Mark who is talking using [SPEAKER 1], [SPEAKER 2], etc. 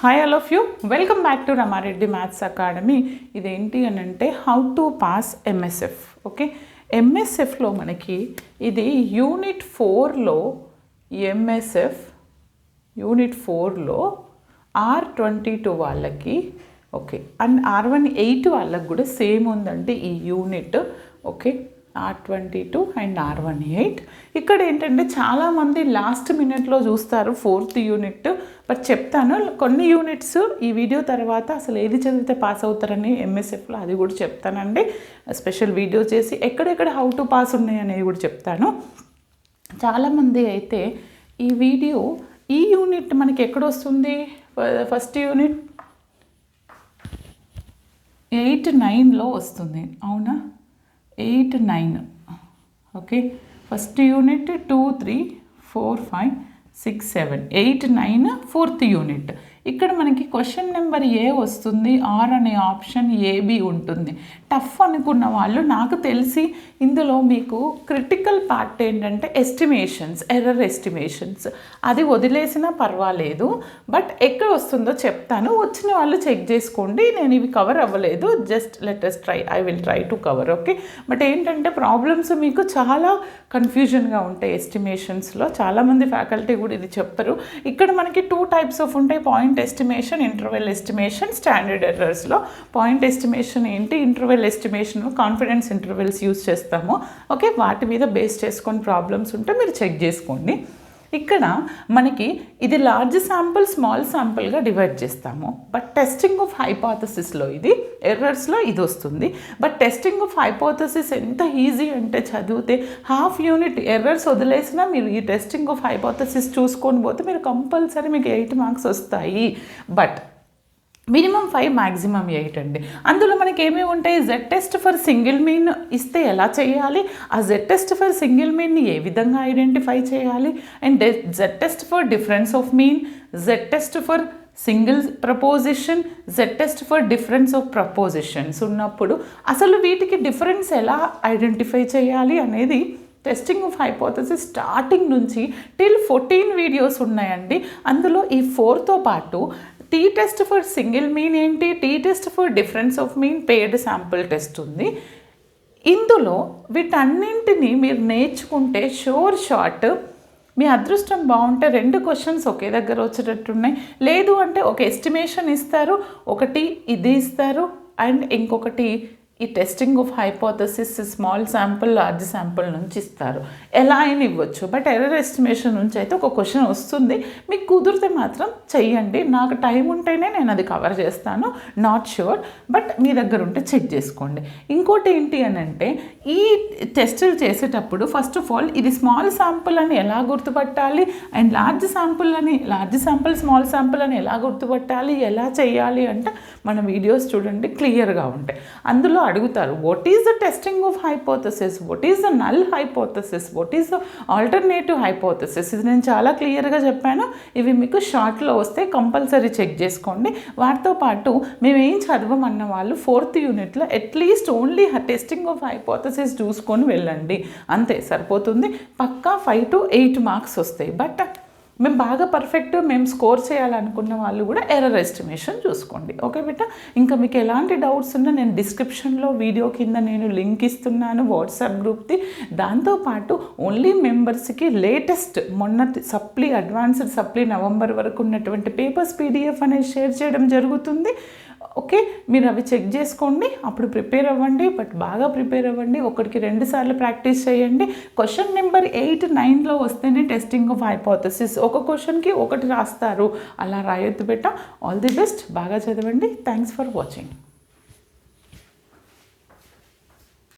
[SPEAKER 1] Hi all of you, welcome back to Rama Reddy maths academy. ఇదేంటి అని అంటే how to pass MSF. Okay, ఎంఎస్ఎఫ్లో మనకి ఇది యూనిట్ 4లో ఎంఎస్ఎఫ్ యూనిట్ 4లో R22 వాళ్ళకి ఓకే, అండ్ R18 వాళ్ళకి కూడా సేమ్ ఉందంటే ఈ unit. Okay, R22 and R18. ఇక్కడ ఏంటంటే చాలామంది లాస్ట్ మినిట్లో చూస్తారు 4th యూనిట్, బట్ చెప్తాను కొన్ని యూనిట్స్ ఈ వీడియో తర్వాత అసలు ఏది చదివితే పాస్ అవుతారని ఎంఎస్ఎఫ్లో అది కూడా చెప్తానండి. స్పెషల్ వీడియో చేసి ఎక్కడెక్కడ హౌ టు పాస్ ఉన్నాయి అనేది కూడా చెప్తాను. చాలామంది అయితే ఈ వీడియో ఈ యూనిట్ మనకి ఎక్కడ వస్తుంది, ఫస్ట్ యూనిట్ 8-9లో వస్తుంది, అవునా? 8-9. Okay, first unit 2 3 4 5 6 7 8 9 4th unit. ఇక్కడ మనకి క్వశ్చన్ నెంబర్ ఏ వస్తుంది, ఆర్ అనే ఆప్షన్ ఏబి ఉంటుంది. టఫ్ అనుకున్న వాళ్ళు, నాకు తెలిసి ఇందులో మీకు క్రిటికల్ పార్ట్ ఏంటంటే ఎస్టిమేషన్స్, ఎర్రర్ ఎస్టిమేషన్స్, అది వదిలేసినా పర్వాలేదు, బట్ ఎక్కడ వస్తుందో చెప్తాను. వచ్చిన వాళ్ళు చెక్ చేసుకోండి. నేను ఇవి కవర్ అవ్వలేదు, just let us try, I will try to cover. Okay, but ఏంటంటే ప్రాబ్లమ్స్ మీకు చాలా కన్ఫ్యూజన్గా ఉంటాయి ఎస్టిమేషన్స్లో. చాలామంది ఫ్యాకల్టీ కూడా ఇది చెప్పరు. ఇక్కడ మనకి 2 types ఆఫ్ ఉంటాయి, point estimation, interval estimation. Standard ఎర్రర్స్లో పాయింట్ ఎస్టిమేషన్ ఏంటి, interval estimation confidence intervals use చేస్తాము. ఓకే, వాటి మీద బేస్ చేసుకొని ప్రాబ్లమ్స్ ఉంటే మీరు చెక్ చేసుకోండి. ఇక్కడ మనకి ఇది లార్జ్ శాంపుల్, స్మాల్ శాంపుల్గా డివైడ్ చేస్తాము. బట్ టెస్టింగ్ ఆఫ్ హైపోథసిస్లో ఇది, ఎర్రర్స్లో ఇది వస్తుంది. బట్ టెస్టింగ్ ఆఫ్ హైపోథసిస్ ఎంత ఈజీ అంటే చదివితే హాఫ్ యూనిట్ ఎర్రర్స్ వదిలేసినా మీరు ఈ టెస్టింగ్ ఆఫ్ హైపోథసిస్ చూసుకొని పోతే మీరు కంపల్సరీ మీకు 8 మార్క్స్ వస్తాయి. బట్ మినిమం 5, మ్యాక్సిమం 8 అండి. అందులో మనకి ఏమేమి ఉంటాయి, Z test for single mean ఇస్తే ఎలా చేయాలి, ఆ జెడ్ టెస్ట్ ఫర్ సింగిల్ మీన్ని ఏ విధంగా ఐడెంటిఫై చేయాలి, and Z test for difference of mean, Z test for single proposition, Z test for difference of propositions ఉన్నప్పుడు అసలు వీటికి డిఫరెన్స్ ఎలా ఐడెంటిఫై చేయాలి అనేది టెస్టింగ్ ఆఫ్ హైపోథసిస్ స్టార్టింగ్ నుంచి టిల్ 14 వీడియోస్ ఉన్నాయండి. అందులో ఈ 4తో పాటు T test for single mean ఏంటి, T test for difference of mean, paid sample test ఉంది. ఇందులో వీటన్నింటినీ మీరు నేర్చుకుంటే షోర్ షార్ట్ మీ అదృష్టం బాగుంటే 2 క్వశ్చన్స్ ఒకే దగ్గర వచ్చేటట్టున్నాయి. లేదు అంటే ఒక ఎస్టిమేషన్ ఇస్తారు, ఒకటి ఇది ఇస్తారు, అండ్ ఇంకొకటి ఈ testing of hypothesis small sample, large sample నుంచి ఇస్తారు. ఎలా అయినా ఇవ్వచ్చు, బట్ ఎర్రర్ ఎస్టిమేషన్ నుంచి అయితే ఒక క్వశ్చన్ వస్తుంది. మీకు కుదిరితే మాత్రం చెయ్యండి. నాకు టైం ఉంటేనే నేను అది కవర్ చేస్తాను, నాట్ ష్యూర్, బట్ మీ దగ్గర ఉంటే చెక్ చేసుకోండి. ఇంకోటి ఏంటి అని అంటే ఈ టెస్టులు చేసేటప్పుడు ఫస్ట్ ఆఫ్ ఆల్ ఇది స్మాల్ శాంపుల్ అని ఎలా గుర్తుపట్టాలి, and large sample small sample అని ఎలా గుర్తుపట్టాలి, ఎలా చేయాలి అంటే మన వీడియోస్ చూడండి, క్లియర్గా ఉంటాయి. అందులో అడుగుతారు, what is the testing of hypothesis, what is the null hypothesis, what is the alternative hypothesis. ఇది నేను చాలా క్లియర్గా చెప్పాను. ఇవి మీకు షార్ట్లో వస్తే కంపల్సరీ చెక్ చేసుకోండి. వాటితో పాటు మేము ఏం చదవమన్న వాళ్ళు 4th యూనిట్లో at least only testing of hypothesis చూసుకొని వెళ్ళండి, అంతే సరిపోతుంది. పక్కా 5 to 8 మార్క్స్ వస్తాయి. బట్ మేము బాగా పర్ఫెక్ట్ మేము స్కోర్ చేయాలనుకున్న వాళ్ళు కూడా ఎర్రర్ ఎస్టిమేషన్ చూసుకోండి. ఓకే బిడ్డ, ఇంకా మీకు ఎలాంటి డౌట్స్ ఉన్నా నేను డిస్క్రిప్షన్లో వీడియో కింద నేను లింక్ ఇస్తున్నాను వాట్సాప్ గ్రూప్ది. దాంతోపాటు ఓన్లీ మెంబర్స్కి లేటెస్ట్ మొన్నటి సప్లీ, అడ్వాన్స్డ్ సప్లీ నవంబర్ వరకు ఉన్నటువంటి పేపర్స్ PDF అనేది షేర్ చేయడం జరుగుతుంది. ఓకే, మీరు అవి చెక్ చేసుకోండి, అప్పుడు ప్రిపేర్ అవ్వండి. బట్ బాగా ప్రిపేర్ అవ్వండి, 1కి 2 సార్లు ప్రాక్టీస్ చేయండి. క్వశ్చన్ నెంబర్ 8-9లో వస్తేనే టెస్టింగ్ ఆఫ్ హైపోథసిస్, ఒక క్వశ్చన్కి 1 రాస్తారు, అలా రాయొద్దు బెట్ట. ఆల్ ది బెస్ట్, బాగా చదవండి. Thanks for watching.